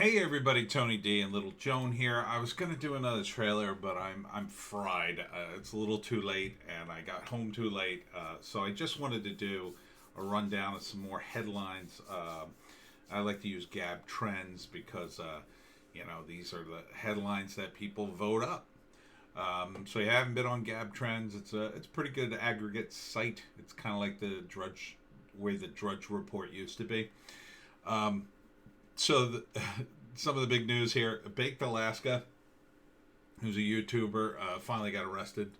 Hey everybody, Tony D and Little Joan here. I was gonna do another trailer, but I'm fried. It's a little too late, and I got home too late. So I just wanted to do a rundown of some more headlines. I like to use Gab Trends because these are the headlines that people vote up. So you haven't been on Gab Trends. It's a pretty good aggregate site. It's kind of like the Drudge, where the Drudge Report used to be. Um, so the, some of the big news here: Baked Alaska, who's a YouTuber, finally got arrested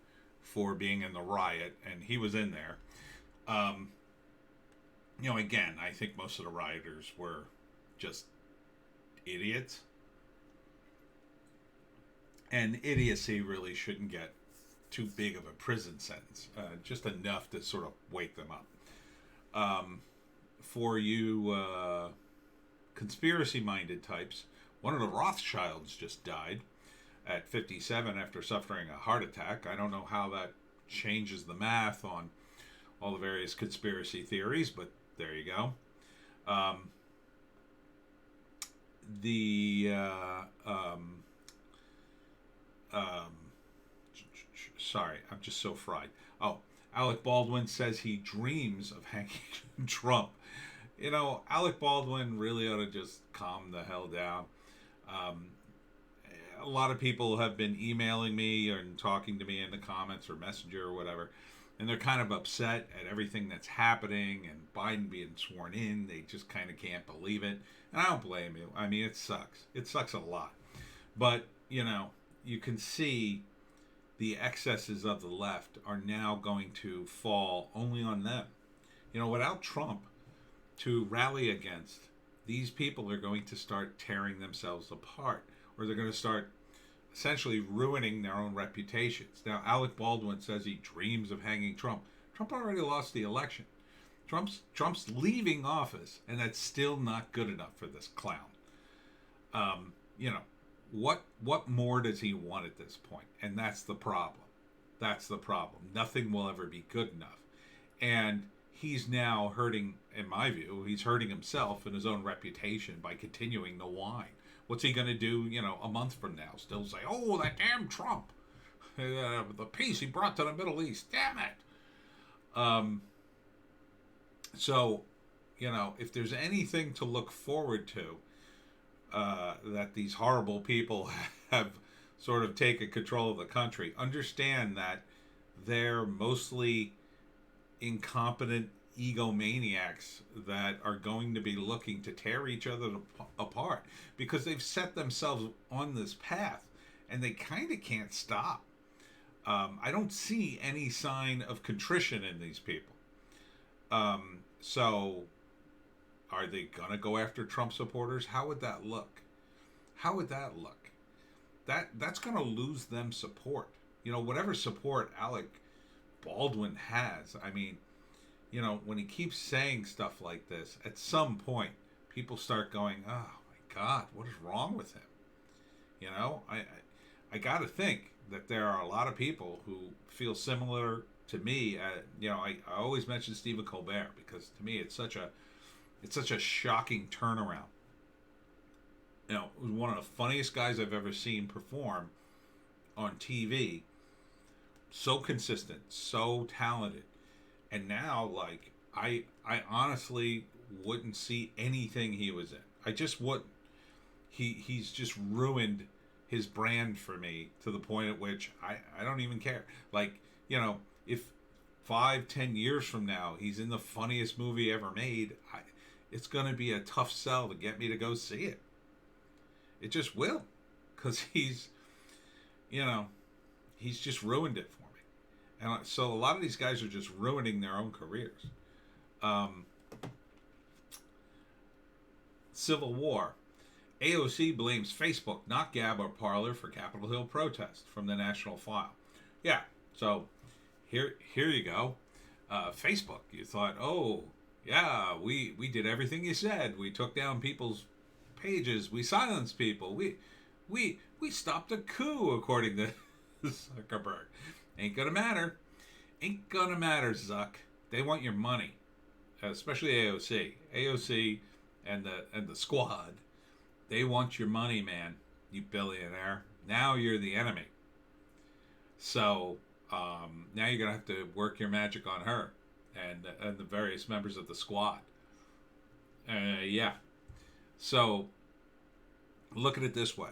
for being in the riot, and he was in there. Um, again, I think most of the rioters were just idiots, and idiocy really shouldn't get too big of a prison sentence. Just enough to sort of wake them up. Um, for you conspiracy minded types, one of the Rothschilds just died at 57 after suffering a heart attack. I don't know how that changes the math on all the various conspiracy theories, but there you go. Um, the um, sorry, I'm just so fried. Oh, Alec Baldwin says he dreams of hanging Trump. Alec Baldwin really ought to just calm the hell down. Um, a lot of people have been emailing me and talking to me in the comments or messenger or whatever, and they're kind of upset at everything that's happening and Biden being sworn in. They just kind of can't believe it, and I don't blame you. I mean, it sucks. It sucks a lot, but you can see the excesses of the left are now going to fall only on them. Without Trump to rally against, these people are going to start tearing themselves apart, or they're going to start essentially ruining their own reputations. Now, Alec Baldwin says he dreams of hanging Trump. Trump already lost the election. Trump's leaving office, and that's still not good enough for this clown. Um, you know, what more does he want at this point? And that's the problem. That's the problem. Nothing will ever be good enough. And he's now hurting, in my view, he's hurting himself and his own reputation by continuing to whine. What's he going to do, a month from now? Still say, oh, that damn Trump. The peace he brought to the Middle East. Damn it. Um, so, if there's anything to look forward to, that these horrible people have sort of taken control of the country, understand that they're mostly incompetent egomaniacs that are going to be looking to tear each other apart because they've set themselves on this path and they kind of can't stop. I don't see any sign of contrition in these people. So are they going to go after Trump supporters? How would that look? How would that look? That's going to lose them support. Whatever support Alec Baldwin has, I mean, when he keeps saying stuff like this, at some point, people start going, oh my God, what is wrong with him? I got to think that there are a lot of people who feel similar to me. I always mention Stephen Colbert because to me it's such a shocking turnaround. It was one of the funniest guys I've ever seen perform on TV. So consistent, so talented. And now, I honestly wouldn't see anything he was in. I just wouldn't. He's just ruined his brand for me to the point at which I don't even care. If 5-10 years from now he's in the funniest movie ever made, it's going to be a tough sell to get me to go see it. It just will, because he's just ruined it for me. And so a lot of these guys are just ruining their own careers. Civil War. AOC blames Facebook, not Gab or Parler, for Capitol Hill protest from the National File. Yeah, so here you go. Facebook, you thought, oh, yeah, we did everything you said. We took down people's pages. We silenced people. We stopped a coup, according to Zuckerberg. Ain't gonna matter. Ain't gonna matter, Zuck. They want your money, especially AOC. AOC and the squad. They want your money, man, you billionaire. Now you're the enemy. So now you're going to have to work your magic on her and the various members of the squad. Yeah. So look at it this way.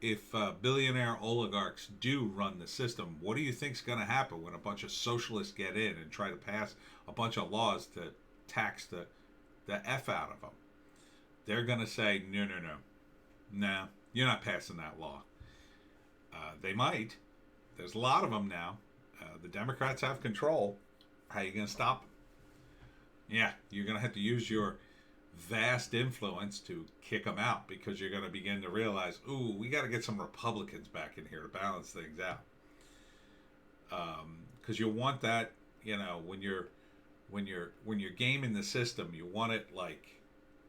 If billionaire oligarchs do run the system, what do you think's going to happen when a bunch of socialists get in and try to pass a bunch of laws to tax the F out of them? They're going to say, no, no, no. No, you're not passing that law. They might. There's a lot of them now. The Democrats have control. How are you going to stop them? Yeah, you're going to have to use your vast influence to kick them out, because you're going to begin to realize, ooh, we got to get some Republicans back in here to balance things out. Because you want that, when you're gaming the system, you want it like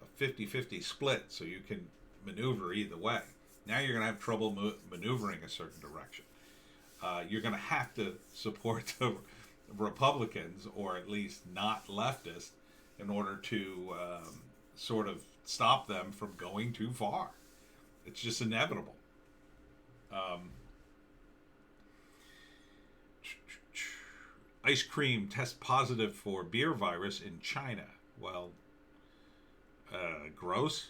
a 50-50 split so you can maneuver either way. Now you're going to have trouble maneuvering a certain direction. You're going to have to support the Republicans, or at least not leftists, in order to sort of stop them from going too far. It's just inevitable. Ice cream tests positive for beer virus in China. Well, gross.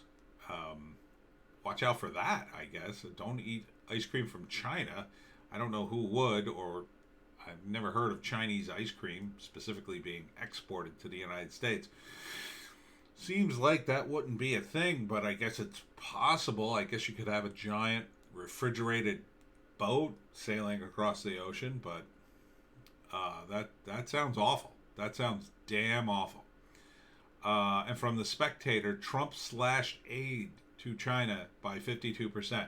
Watch out for that, I guess. Don't eat ice cream from China. I don't know who would, or I've never heard of Chinese ice cream specifically being exported to the United States. Seems like that wouldn't be a thing, but I guess it's possible. I guess you could have a giant refrigerated boat sailing across the ocean, but that sounds awful. That sounds damn awful. And from The Spectator, Trump slashed aid to China by 52%,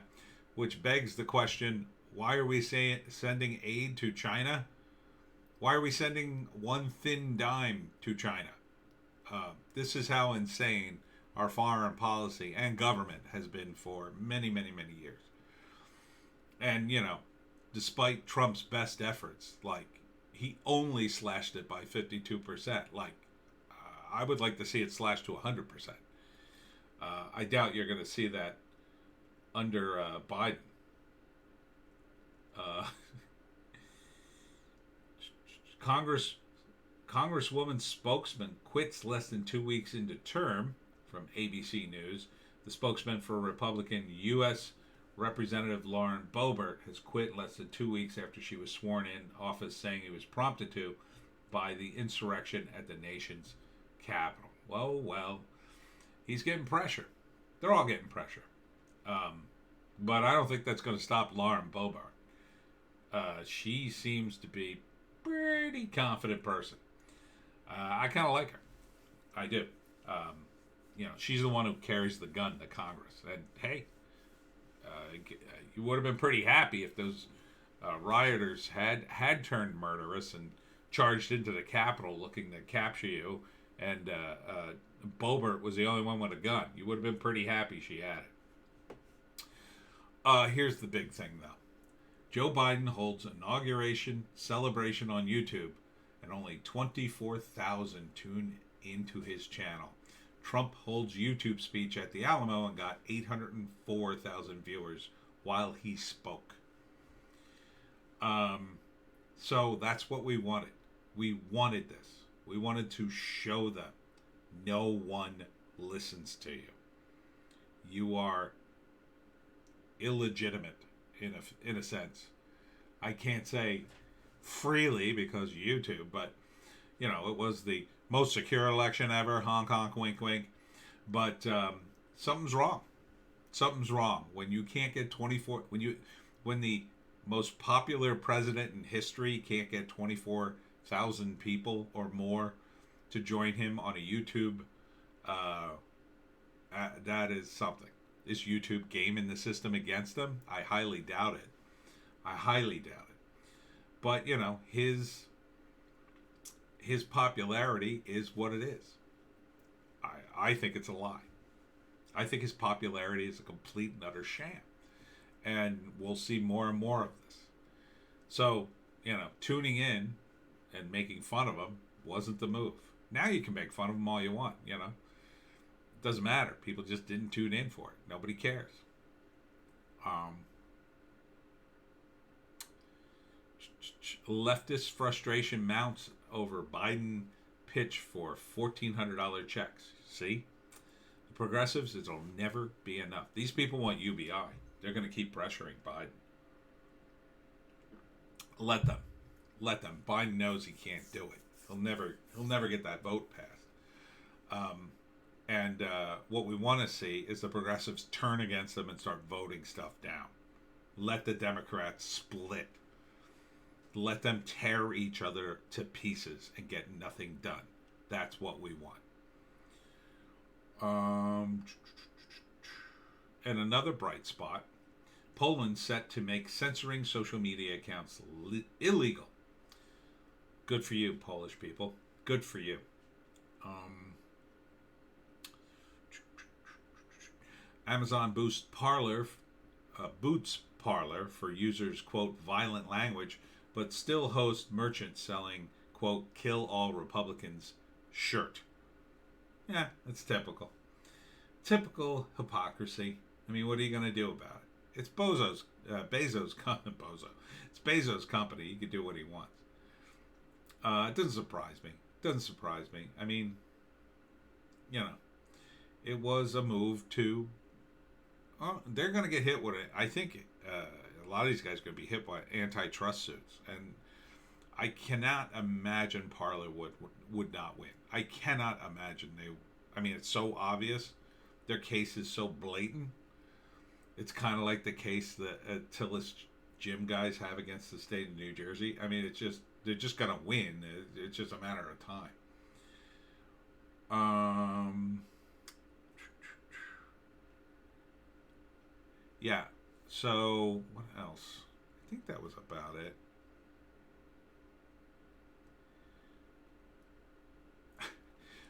which begs the question, why are we sending aid to China? Why are we sending one thin dime to China? This is how insane our foreign policy and government has been for many, many, many years. And, despite Trump's best efforts, he only slashed it by 52%. I would like to see it slashed to 100%. I doubt you're going to see that under Biden. Congresswoman spokesman quits less than 2 weeks into term, from ABC News. The spokesman for Republican U.S. Representative Lauren Boebert has quit less than 2 weeks after she was sworn in office, saying he was prompted to by the insurrection at the nation's capital. Well, he's getting pressure. They're all getting pressure. But I don't think that's going to stop Lauren Boebert. She seems to be a pretty confident person. I kind of like her. I do. She's the one who carries the gun to Congress. And hey, you would have been pretty happy if those rioters had turned murderous and charged into the Capitol looking to capture you, and Boebert was the only one with a gun. You would have been pretty happy she had it. Here's the big thing, though. Joe Biden holds inauguration celebration on YouTube, and only 24,000 tune into his channel. Trump holds YouTube speech at the Alamo and got 804,000 viewers while he spoke. So that's what we wanted. We wanted this. We wanted to show them no one listens to you. You are illegitimate in a sense. I can't say freely because YouTube, but it was the most secure election ever. Honk honk, wink wink. But something's wrong. Something's wrong when you can't get 24. When the most popular president in history can't get 24,000 people or more to join him on a YouTube. That is something. Is YouTube gaming the system against them? I highly doubt it. But, his popularity is what it is. I think it's a lie. I think his popularity is a complete and utter sham. And we'll see more and more of this. So, tuning in and making fun of him wasn't the move. Now you can make fun of him all you want, Doesn't matter. People just didn't tune in for it. Nobody cares. Leftist frustration mounts over Biden pitch for $1,400 checks. See? The progressives, it'll never be enough. These people want UBI. They're going to keep pressuring Biden. Let them. Let them. Biden knows he can't do it. He'll never get that vote passed. And what we want to see is the progressives turn against them and start voting stuff down. Let the Democrats split. Let them tear each other to pieces and get nothing done. That's what we want. And another bright spot, Poland set to make censoring social media accounts illegal. Good for you, Polish people. Good for you. Amazon boosts Parler for users, quote, violent language, but still hosts merchants selling, quote, kill all Republicans shirt. Yeah, that's typical. Typical hypocrisy. I mean, what are you going to do about it? It's Bezos' company. He can do what he wants. It doesn't surprise me. I mean, it was a move to... they're going to get hit with it. I think a lot of these guys are going to be hit by antitrust suits. And I cannot imagine Parler would not win. I cannot imagine they... I mean, it's so obvious. Their case is so blatant. It's kind of like the case that Tillis gym guys have against the state of New Jersey. I mean, they're just going to win. It's just a matter of time. Yeah. So, what else? I think that was about it.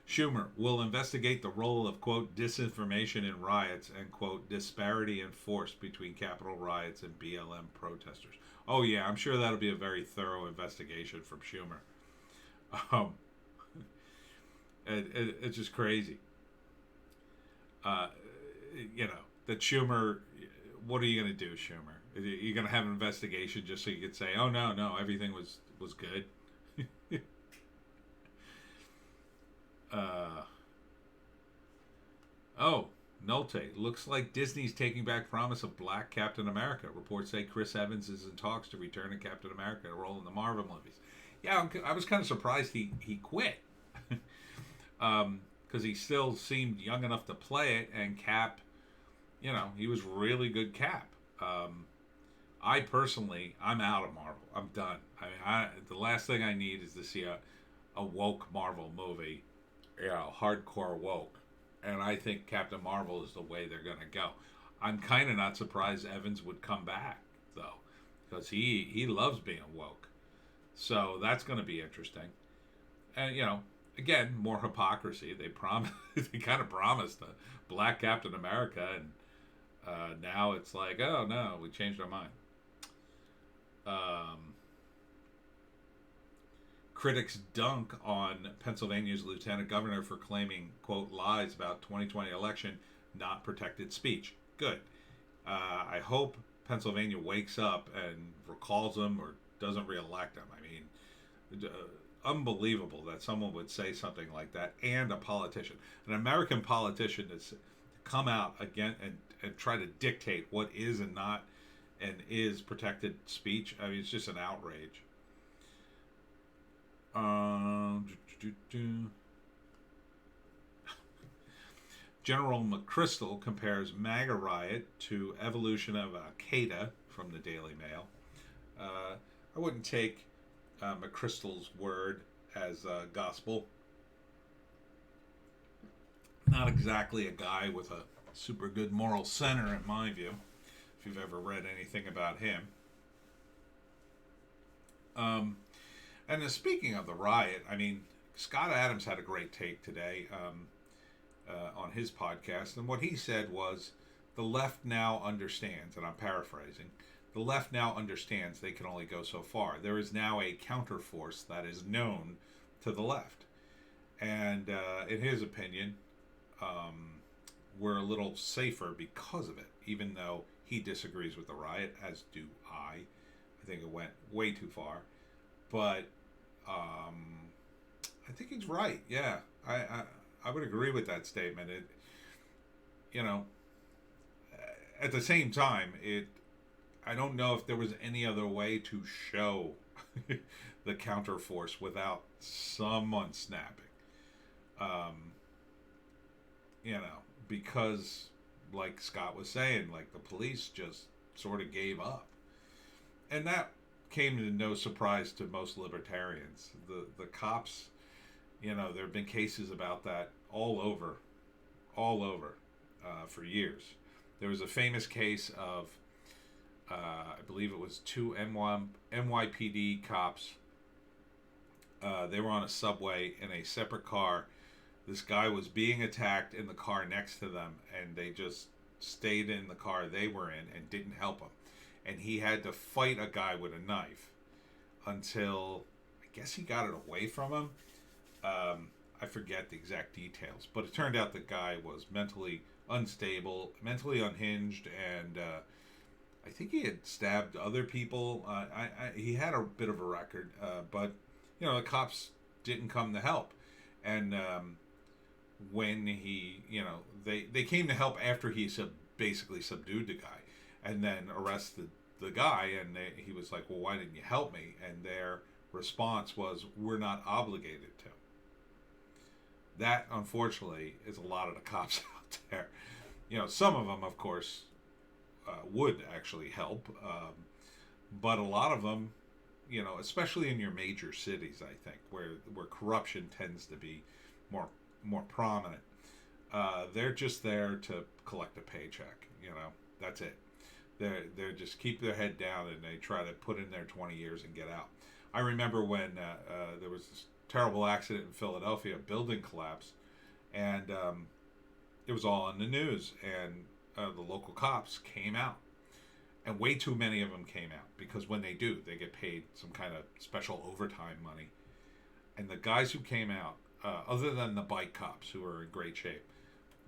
Schumer will investigate the role of, quote, disinformation in riots and, quote, disparity in force between Capitol riots and BLM protesters. Oh, yeah, I'm sure that'll be a very thorough investigation from Schumer. It's just crazy. That Schumer, what are you going to do, Schumer? Are you going to have an investigation just so you could say, oh, no, everything was good? Nolte. Looks like Disney's taking back promise of Black Captain America. Reports say Chris Evans is in talks to return to Captain America, a role in the Marvel movies. Yeah, I was kind of surprised he quit. Because he still seemed young enough to play it, and Cap, he was really good Cap. I personally, I'm out of Marvel. I'm done. I mean, the last thing I need is to see a woke Marvel movie, hardcore woke. And I think Captain Marvel is the way they're going to go. I'm kind of not surprised Evans would come back, though, because he loves being woke. So that's going to be interesting. And, again, more hypocrisy. They kind of promised a Black Captain America, and now it's like, oh, no, we changed our mind. Critics dunk on Pennsylvania's lieutenant governor for claiming, quote, lies about 2020 election, not protected speech. Good. I hope Pennsylvania wakes up and recalls him or doesn't reelect him. I mean, unbelievable that someone would say something like that, and a politician, an American politician, that's come out again and try to dictate what is and not and is protected speech. I mean, it's just an outrage. General McChrystal compares MAGA riot to evolution of Al-Qaeda from the Daily Mail. I wouldn't take McChrystal's word as gospel. Not exactly a guy with a super good moral center, in my view, if you've ever read anything about him. And speaking of the riot, I mean, Scott Adams had a great take today on his podcast, and what he said was, the left now understands, and I'm paraphrasing, the left now understands they can only go so far. There is now a counterforce that is known to the left. And in his opinion, we're a little safer because of it, even though he disagrees with the riot, as do I. I think it went way too far. But I think he's right. Yeah, I would agree with that statement. It, you know, at the same time, I don't know if there was any other way to show the counterforce without someone snapping. Um, because, like Scott was saying, like the police just sort of gave up, and that came to no surprise to most libertarians. The cops, there have been cases about that all over, for years. There was a famous case of, I believe it was two NYPD cops. They were on a subway in a separate car. This guy was being attacked in the car next to them, and they just stayed in the car they were in and didn't help him. And he had to fight a guy with a knife until, I guess, he got it away from him. I forget the exact details, but it turned out the guy was mentally unstable, mentally unhinged, and I think he had stabbed other people. He had a bit of a record, but the cops didn't come to help. And when he, they came to help after he basically subdued the guy, and then arrested the guy. And he was like, "Well, why didn't you help me?" And their response was, "We're not obligated to." That, unfortunately, is a lot of the cops out there. Some of them, of course, would actually help, but a lot of them, especially in your major cities, I think, where corruption tends to be more prominent, they're just there to collect a paycheck. That's it. They're just keep their head down, and they try to put in their 20 years and get out. I remember when there was this terrible accident in Philadelphia, a building collapse, and it was all on the news, and the local cops came out, and way too many of them came out, because when they do, they get paid some kind of special overtime money. And the guys who came out, other than the bike cops who were in great shape,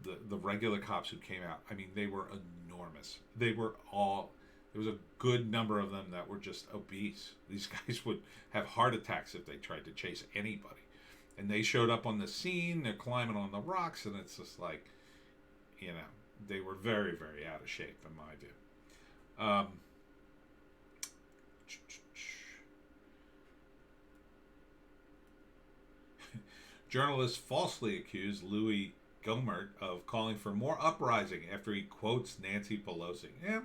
the regular cops who came out, I mean, they were enormous. There was a good number of them that were just obese. These guys would have heart attacks if they tried to chase anybody. And they showed up on the scene, they're climbing on the rocks, and it's just like, they were very, very out of shape, in my view. Journalists falsely accused Louis Gohmert of calling for more uprising after he quotes Nancy Pelosi. Yeah,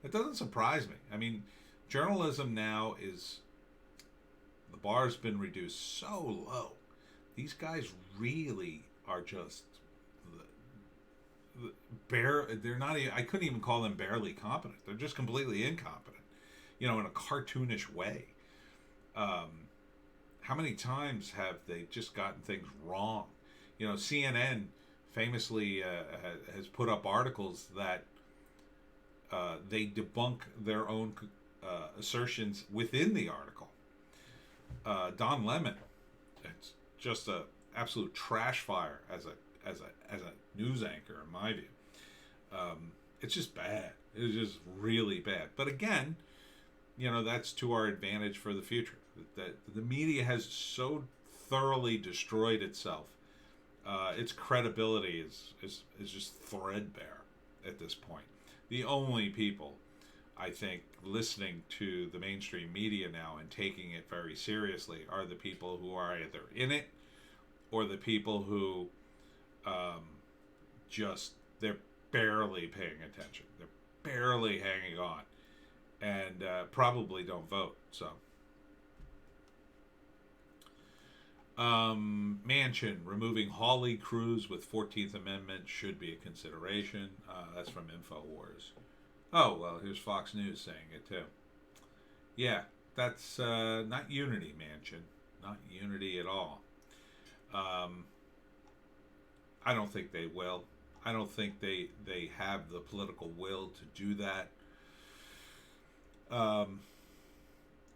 it doesn't surprise me. I mean, journalism now the bar's been reduced so low. These guys really are just they're not even, I couldn't even call them barely competent. They're just completely incompetent, in a cartoonish way. How many times have they just gotten things wrong? CNN famously has put up articles that they debunk their own assertions within the article. Don Lemon, it's just a absolute trash fire as a news anchor, in my view. It's just bad. It's just really bad. But again, that's to our advantage for the future. That the media has so thoroughly destroyed itself. Its credibility is just threadbare at this point. The only people, I think, listening to the mainstream media now and taking it very seriously are the people who are either in it or the people who they're barely paying attention. They're barely hanging on, and probably don't vote. So, Manchin removing Hawley Cruz with 14th Amendment should be a consideration. That's from InfoWars. Oh, well, here's Fox News saying it too. Yeah, that's not unity, Manchin. Not unity at all. I don't think they will. I don't think they have the political will to do that.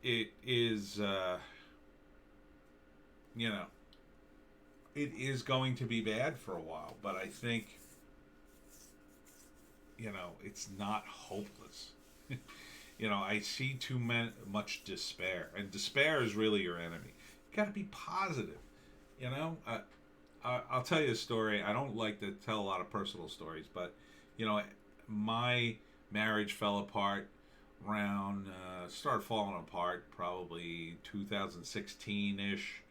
It is, it is going to be bad for a while, but I think it's not hopeless. I see much despair, and despair is really your enemy. You got to be positive. I'll tell you a story. I don't like to tell a lot of personal stories, but you know, my marriage fell apart around started falling apart probably 2016 ish,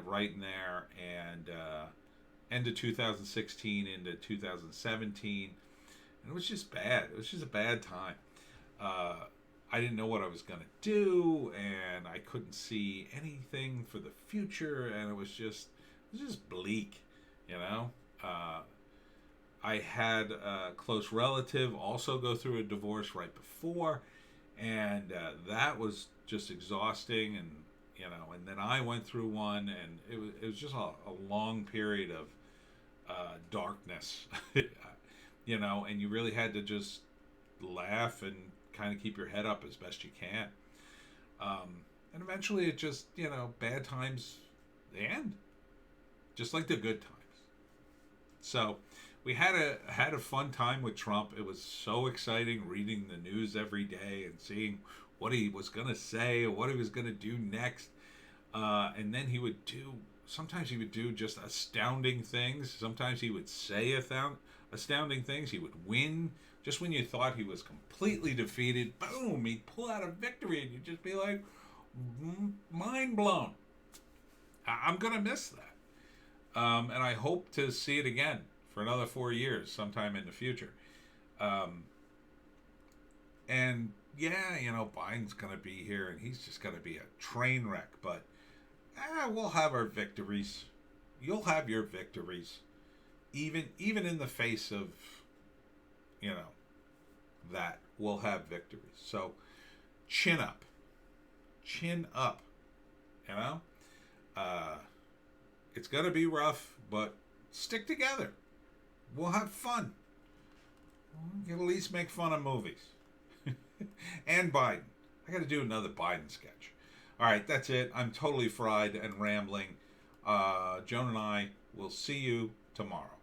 right in there, and end of 2016 into 2017, and it was just bad. It was just a bad time. Uh, I didn't know what I was gonna do, and I couldn't see anything for the future, and it was just bleak, you know. I had a close relative also go through a divorce right before, and that was just exhausting, and then I went through one, and it was just a long period of darkness, and you really had to just laugh and kind of keep your head up as best you can. And eventually, it just bad times they end, just like the good times. So we had a fun time with Trump. It was so exciting reading the news every day and seeing what he was gonna say, what he was gonna do next. And then sometimes he would do just astounding things. Sometimes he would say astounding things. He would win just when you thought he was completely defeated. Boom! He'd pull out a victory, and you'd just be like, mind blown. I'm gonna miss that. And I hope to see it again for another 4 years sometime in the future. And yeah, Biden's going to be here, and he's just going to be a train wreck. But we'll have our victories. You'll have your victories, even in the face of that. We'll have victories. So chin up, chin up. You know. It's going to be rough, but stick together. We'll have fun. You can at least make fun of movies. And Biden. I got to do another Biden sketch. All right, that's it. I'm totally fried and rambling. Joan and I will see you tomorrow.